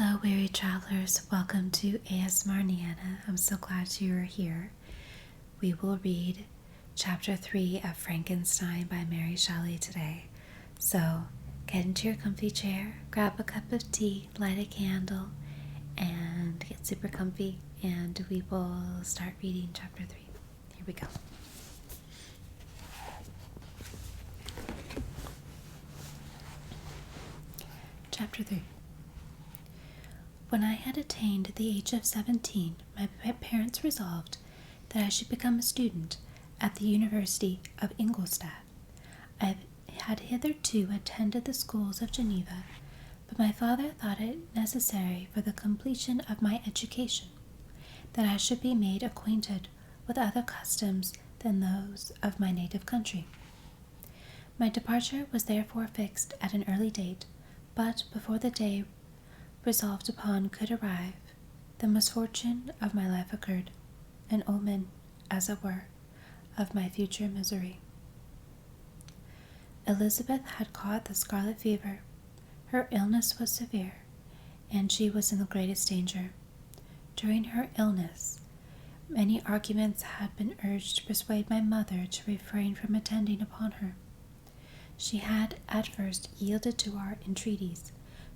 Hello, weary travelers. Welcome to ASMR Niana. I'm so glad you are here. We will read Chapter 3 of Frankenstein by Mary Shelley today. So get into your comfy chair, grab a cup of tea, light a candle, and get super comfy, and we will start reading Chapter 3. Here we go. Chapter 3. When I had attained the age of 17, my parents resolved that I should become a student at the University of Ingolstadt. I had hitherto attended the schools of Geneva, but my father thought it necessary for the completion of my education that I should be made acquainted with other customs than those of my native country. My departure was therefore fixed at an early date, but before the day resolved upon could arrive, the misfortune of my life occurred, an omen, as it were, of my future misery. Elizabeth had caught the scarlet fever. Her illness was severe, and she was in the greatest danger. During her illness, many arguments had been urged to persuade my mother to refrain from attending upon her. She had at first yielded to our entreaties,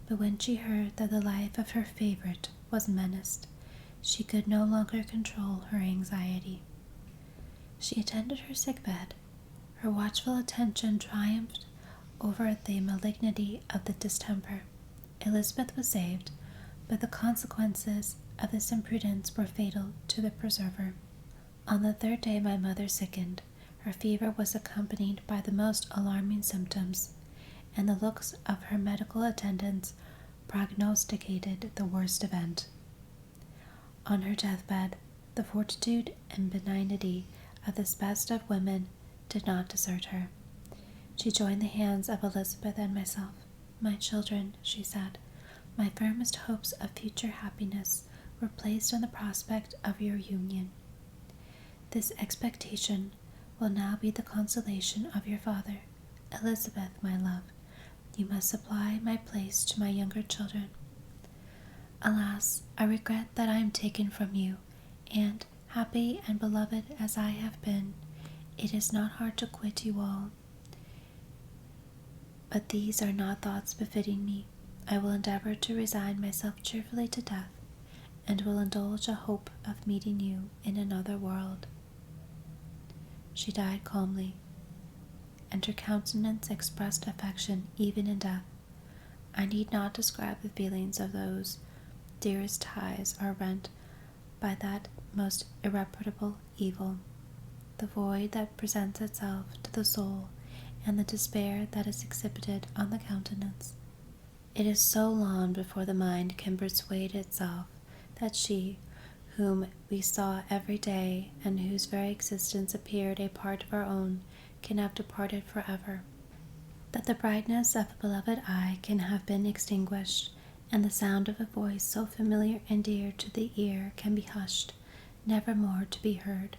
but when she heard that the life of her favorite was menaced, she could no longer control her anxiety. She attended her sick bed. Her watchful attention triumphed over the malignity of the distemper. Elizabeth was saved, but the consequences of this imprudence were fatal to the preserver. On the third day my mother sickened. Her fever was accompanied by the most alarming symptoms, and the looks of her medical attendants prognosticated the worst event. On her deathbed, the fortitude and benignity of this best of women did not desert her. She joined the hands of Elizabeth and myself. "My children," she said, "my firmest hopes of future happiness were placed on the prospect of your union. This expectation will now be the consolation of your father. Elizabeth, my love, you must supply my place to my younger children. Alas, I regret that I am taken from you, and, happy and beloved as I have been, it is not hard to quit you all. But these are not thoughts befitting me. I will endeavor to resign myself cheerfully to death, and will indulge a hope of meeting you in another world." She died calmly, and her countenance expressed affection even in death. I need not describe the feelings of those dearest ties are rent by that most irreparable evil, the void that presents itself to the soul, and the despair that is exhibited on the countenance. It is so long before the mind can persuade itself that she, whom we saw every day, and whose very existence appeared a part of our own, can have departed forever, that the brightness of a beloved eye can have been extinguished, and the sound of a voice so familiar and dear to the ear can be hushed, never more to be heard.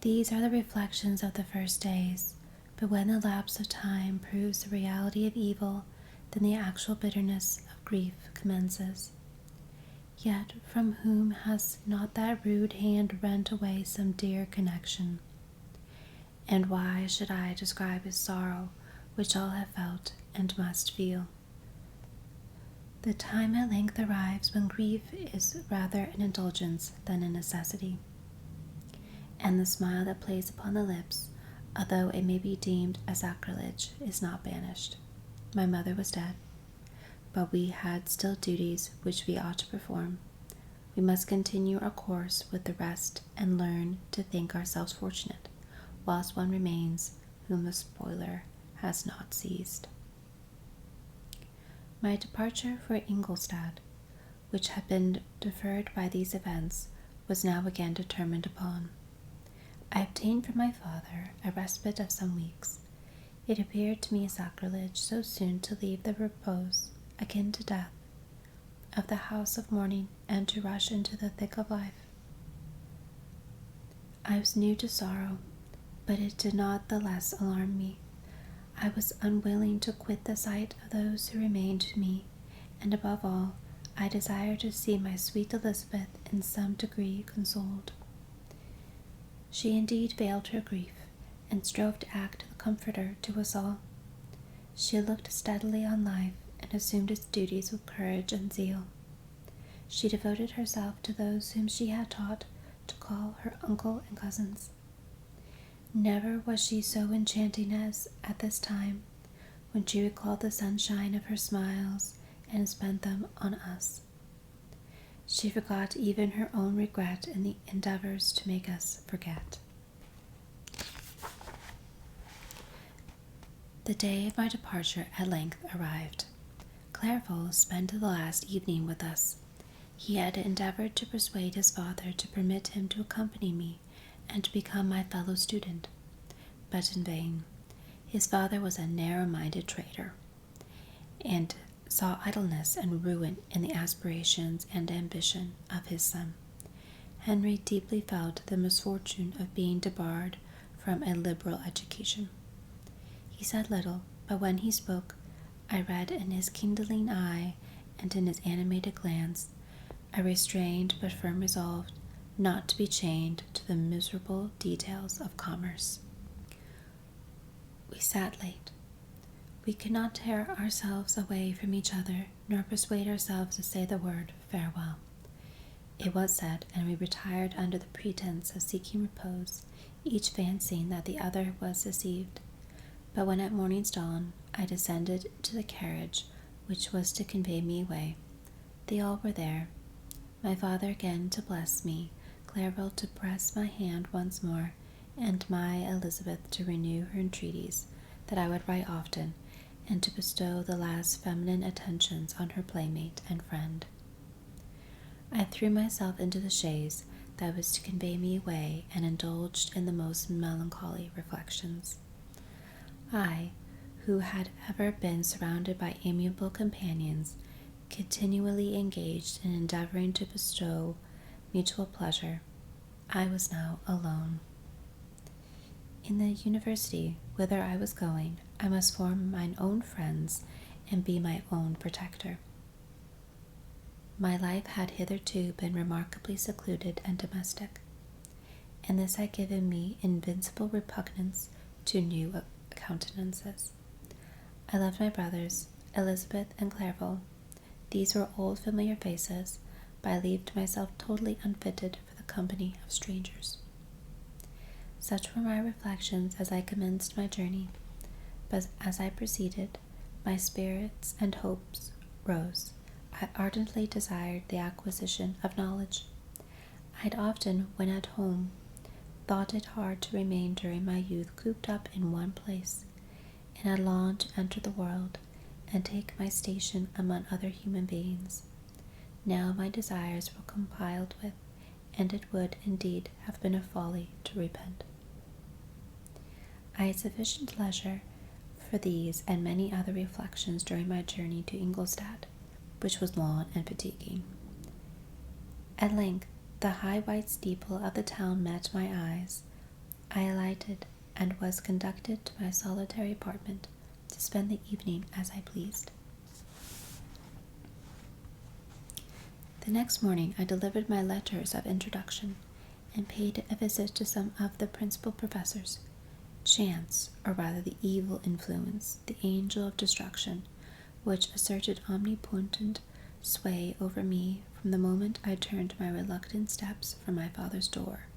These are the reflections of the first days, but when the lapse of time proves the reality of evil, then the actual bitterness of grief commences. Yet from whom has not that rude hand rent away some dear connection? And why should I describe his sorrow, which all have felt and must feel? The time at length arrives when grief is rather an indulgence than a necessity, and the smile that plays upon the lips, although it may be deemed a sacrilege, is not banished. My mother was dead, but we had still duties which we ought to perform. We must continue our course with the rest and learn to think ourselves fortunate, whilst one remains whom the spoiler has not seized. My departure for Ingolstadt, which had been deferred by these events, was now again determined upon. I obtained from my father a respite of some weeks. It appeared to me a sacrilege so soon to leave the repose, akin to death, of the house of mourning, and to rush into the thick of life. I was new to sorrow, but it did not the less alarm me. I was unwilling to quit the sight of those who remained to me, and above all, I desire to see my sweet Elizabeth in some degree consoled. She indeed veiled her grief, and strove to act the comforter to us all. She looked steadily on life, and assumed its duties with courage and zeal. She devoted herself to those whom she had taught to call her uncle and cousins. Never was she so enchanting as at this time, when she recalled the sunshine of her smiles and spent them on us. She forgot even her own regret in the endeavors to make us forget. The day of my departure at length arrived. Clerval spent the last evening with us. He had endeavored to persuade his father to permit him to accompany me and to become my fellow student, but in vain. His father was a narrow-minded traitor, and saw idleness and ruin in the aspirations and ambition of his son. Henry deeply felt the misfortune of being debarred from a liberal education. He said little, but when he spoke, I read in his kindling eye and in his animated glance a restrained but firm resolve not to be chained to the miserable details of commerce. We sat late. We could not tear ourselves away from each other, nor persuade ourselves to say the word farewell. It was said, and we retired under the pretense of seeking repose, each fancying that the other was deceived. But when at morning's dawn I descended to the carriage which was to convey me away, they all were there. My father again to bless me, Clerval to press my hand once more, and my Elizabeth to renew her entreaties that I would write often, and to bestow the last feminine attentions on her playmate and friend. I threw myself into the chaise that was to convey me away, and indulged in the most melancholy reflections. I, who had ever been surrounded by amiable companions, continually engaged in endeavoring to bestow mutual pleasure, I was now alone. In the university whither I was going, I must form mine own friends and be my own protector. My life had hitherto been remarkably secluded and domestic, and this had given me invincible repugnance to new countenances. I loved my brothers, Elizabeth and Clerval. These were old familiar faces, but I believed myself totally unfitted for the company of strangers. Such were my reflections as I commenced my journey, but as I proceeded, my spirits and hopes rose. I ardently desired the acquisition of knowledge. I had often, when at home, thought it hard to remain during my youth cooped up in one place, and had longed to enter the world and take my station among other human beings. Now my desires were complied with, and it would indeed have been a folly to repent. I had sufficient leisure for these and many other reflections during my journey to Ingolstadt, which was long and fatiguing. At length, the high white steeple of the town met my eyes. I alighted, and was conducted to my solitary apartment to spend the evening as I pleased. The next morning I delivered my letters of introduction, and paid a visit to some of the principal professors. Chance, or rather the evil influence, the angel of destruction, which asserted omnipotent sway over me from the moment I turned my reluctant steps from my father's door,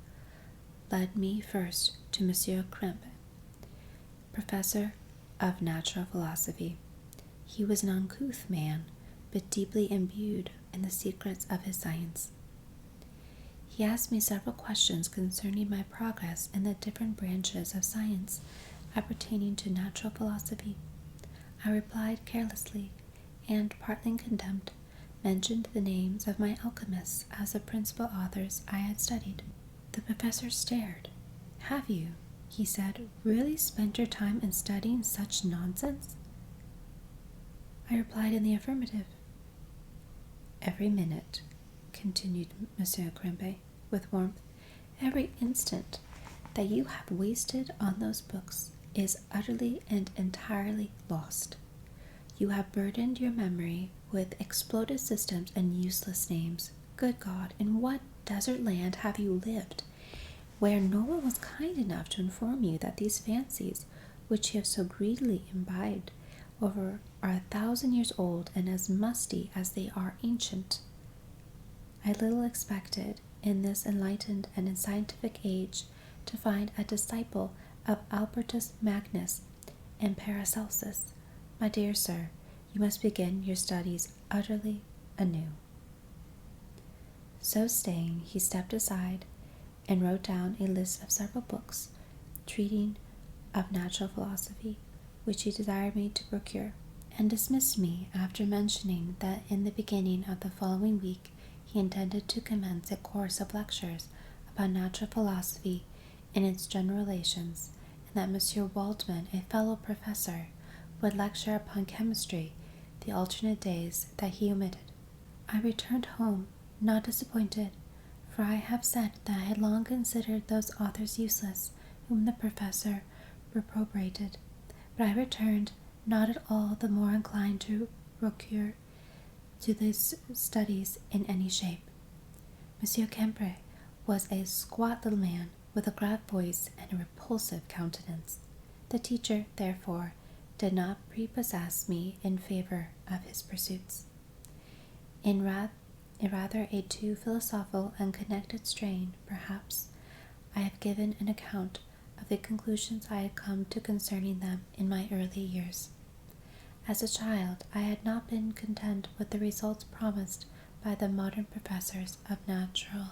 led me first to Monsieur Krempe, professor of natural philosophy. He was an uncouth man, but deeply imbued in the secrets of his science. He asked me several questions concerning my progress in the different branches of science appertaining to natural philosophy. I replied carelessly, and, partly in contempt, mentioned the names of my alchemists as the principal authors I had studied. The professor stared. "Have you," he said, "really spent your time in studying such nonsense?" I replied in the affirmative. "Every minute," continued Monsieur Krempe with warmth, "every instant that you have wasted on those books is utterly and entirely lost. You have burdened your memory with exploded systems and useless names. Good God, in what desert land have you lived, where no one was kind enough to inform you that these fancies, which you have so greedily imbibed over, are 1,000 years old and as musty as they are ancient? I little expected, in this enlightened and scientific age, to find a disciple of Albertus Magnus and Paracelsus. My dear sir, you must begin your studies utterly anew. So saying, he stepped aside and wrote down a list of several books treating of natural philosophy, which he desired me to procure, and dismissed me after mentioning that in the beginning of the following week he intended to commence a course of lectures upon natural philosophy in its general relations, and that Monsieur Waldman, a fellow professor, would lecture upon chemistry the alternate days that he omitted. I returned home, not disappointed, for I have said that I had long considered those authors useless whom the professor reprobated, but I returned not at all the more inclined to procure to these studies in any shape. Monsieur Kembre was a squat little man with a grave voice and a repulsive countenance. The teacher, therefore, did not prepossess me in favor of his pursuits. In rather a too philosophical and connected strain, perhaps, I have given an account of the conclusions I had come to concerning them in my early years. As a child, I had not been content with the results promised by the modern professors of natural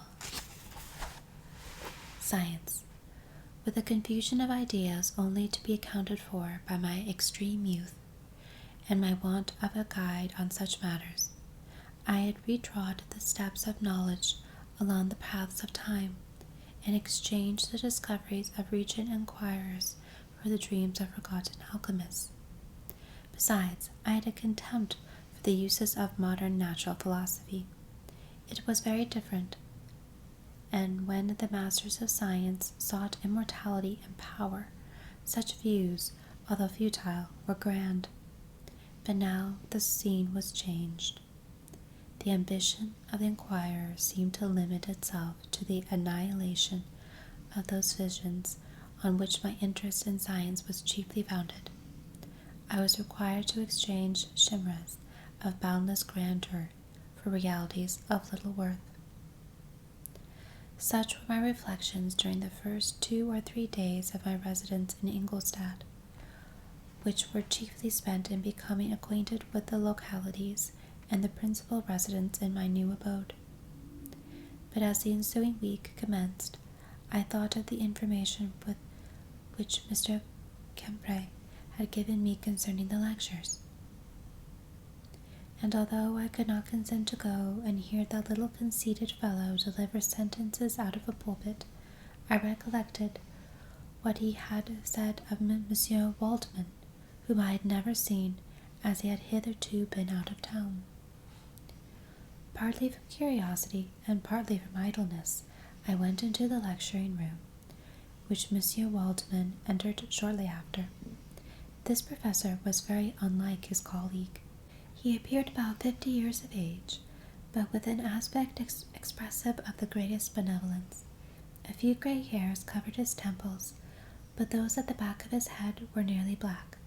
science, with a confusion of ideas only to be accounted for by my extreme youth, and my want of a guide on such matters. I had retrod the steps of knowledge along the paths of time, and exchanged the discoveries of recent inquirers for the dreams of forgotten alchemists. Besides, I had a contempt for the uses of modern natural philosophy. It was very different, and when the masters of science sought immortality and power, such views, although futile, were grand. But now the scene was changed. The ambition of the inquirer seemed to limit itself to the annihilation of those visions on which my interest in science was chiefly founded. I was required to exchange chimeras of boundless grandeur for realities of little worth. Such were my reflections during the first 2 or 3 days of my residence in Ingolstadt, which were chiefly spent in becoming acquainted with the localities and the principal residents in my new abode. But as the ensuing week commenced, I thought of the information which Mr. Kembre had given me concerning the lectures, and although I could not consent to go and hear that little conceited fellow deliver sentences out of a pulpit, I recollected what he had said of Monsieur Waldman, whom I had never seen, as he had hitherto been out of town. Partly from curiosity and partly from idleness, I went into the lecturing room, which Monsieur Waldman entered shortly after. This professor was very unlike his colleague. He appeared about 50 years of age, but with an aspect expressive of the greatest benevolence. A few gray hairs covered his temples, but those at the back of his head were nearly black.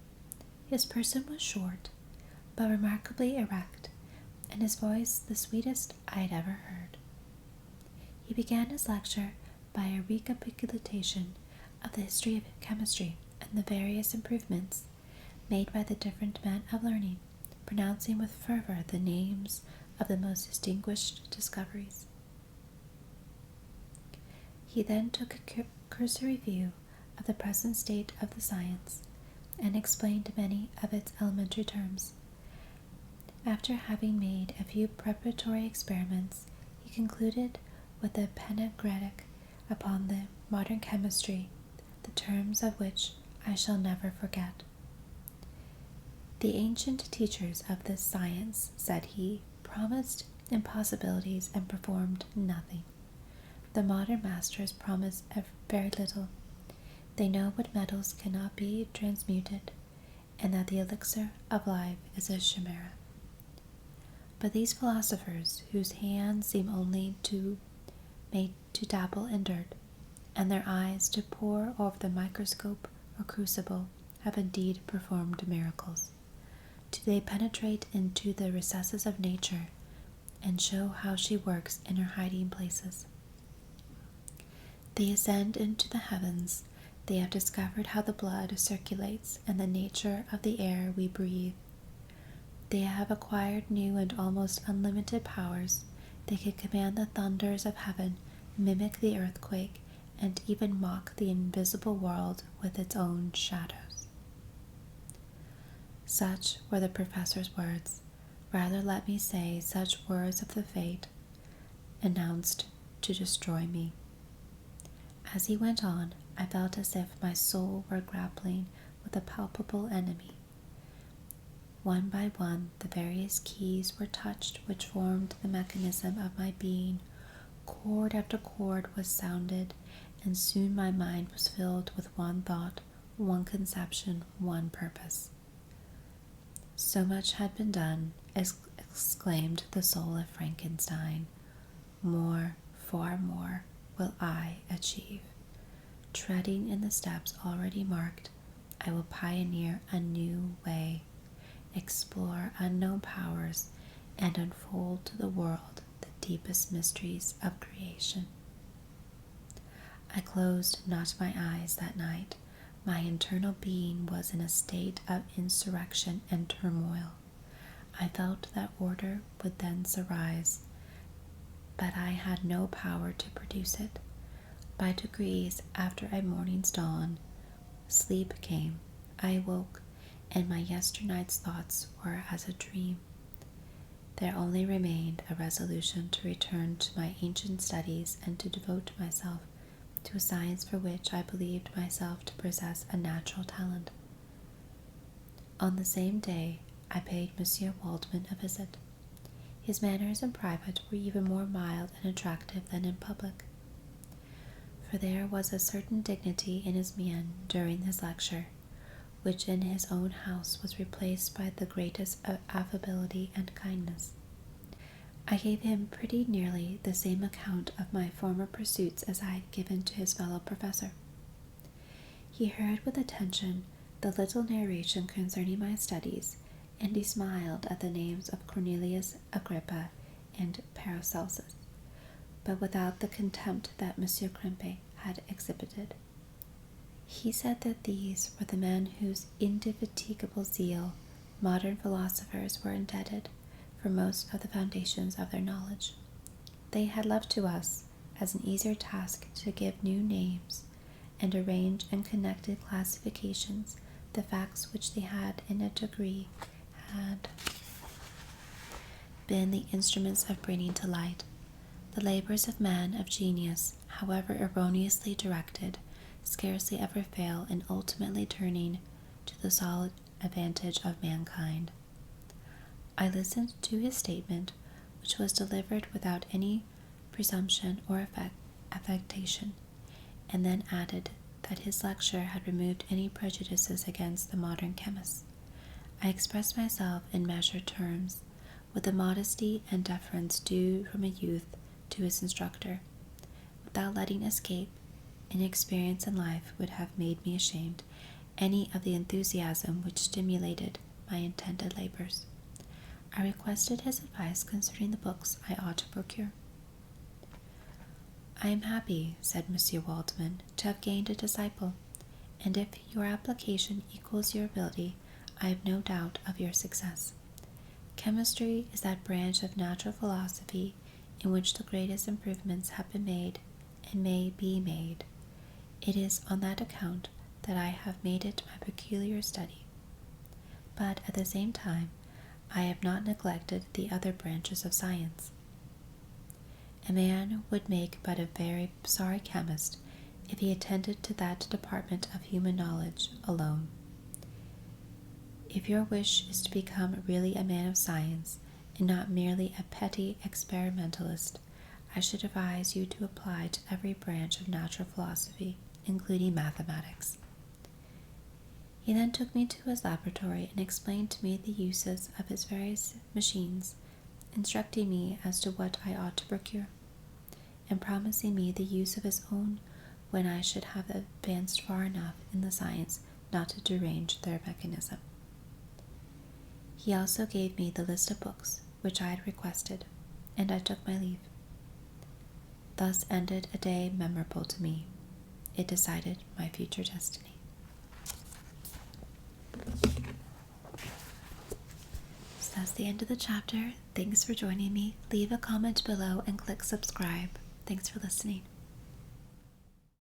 His person was short, but remarkably erect, and his voice the sweetest I had ever heard. He began his lecture by a recapitulation of the history of chemistry and the various improvements made by the different men of learning, pronouncing with fervor the names of the most distinguished discoveries. He then took a cursory view of the present state of the science, and explained many of its elementary terms. After having made a few preparatory experiments, he concluded with a panegyric upon the modern chemistry, the terms of which I shall never forget. The ancient teachers of this science, said he, promised impossibilities and performed nothing. The modern masters promise very little. They know what metals cannot be transmuted, and that the elixir of life is a chimera. But these philosophers, whose hands seem only made to dabble in dirt, and their eyes to pore over the microscope or crucible, have indeed performed miracles. Do they penetrate into the recesses of nature, and show how she works in her hiding places? They ascend into the heavens. They have discovered how the blood circulates and the nature of the air we breathe. They have acquired new and almost unlimited powers. They can command the thunders of heaven, mimic the earthquake, and even mock the invisible world with its own shadows. Such were the professor's words. Rather let me say such words of the fate announced to destroy me. As he went on, I felt as if my soul were grappling with a palpable enemy. One by one, the various keys were touched which formed the mechanism of my being. Chord after chord was sounded, and soon my mind was filled with one thought, one conception, one purpose. So much had been done, exclaimed the soul of Frankenstein. More, far more, will I achieve. Treading in the steps already marked, I will pioneer a new way, explore unknown powers, and unfold to the world the deepest mysteries of creation. I closed not my eyes that night. My internal being was in a state of insurrection and turmoil. I felt that order would thence arise, but I had no power to produce it. By degrees, after a morning's dawn, sleep came. I awoke, and my yesternight's thoughts were as a dream. There only remained a resolution to return to my ancient studies and to devote myself to a science for which I believed myself to possess a natural talent. On the same day, I paid Monsieur Waldman a visit. His manners in private were even more mild and attractive than in public, for there was a certain dignity in his mien during his lecture, which in his own house was replaced by the greatest affability and kindness. I gave him pretty nearly the same account of my former pursuits as I had given to his fellow professor. He heard with attention the little narration concerning my studies, and he smiled at the names of Cornelius Agrippa and Paracelsus, but without the contempt that Monsieur Krempe had exhibited. He said that these were the men whose indefatigable zeal modern philosophers were indebted for most of the foundations of their knowledge. They had left to us as an easier task to give new names and arrange in connected classifications the facts which they had in a degree had been the instruments of bringing to light. The labors of men of genius, however erroneously directed, scarcely ever fail in ultimately turning to the solid advantage of mankind. I listened to his statement, which was delivered without any presumption or affectation, and then added that his lecture had removed any prejudices against the modern chemists. I expressed myself in measured terms, with the modesty and deference due from a youth to his instructor, without letting escape an experience in life would have made me ashamed any of the enthusiasm which stimulated my intended labors. I requested his advice concerning the books I ought to procure. I am happy, said Monsieur Waldman, to have gained a disciple, and if your application equals your ability, I have no doubt of your success. Chemistry is that branch of natural philosophy in which the greatest improvements have been made and may be made. It is on that account that I have made it my peculiar study. But at the same time, I have not neglected the other branches of science. A man would make but a very sorry chemist if he attended to that department of human knowledge alone. If your wish is to become really a man of science, and not merely a petty experimentalist, I should advise you to apply to every branch of natural philosophy, including mathematics. He then took me to his laboratory and explained to me the uses of his various machines, instructing me as to what I ought to procure, and promising me the use of his own when I should have advanced far enough in the science not to derange their mechanism. He also gave me the list of books which I had requested, and I took my leave. Thus ended a day memorable to me. It decided my future destiny. So that's the end of the chapter. Thanks for joining me. Leave a comment below and click subscribe. Thanks for listening.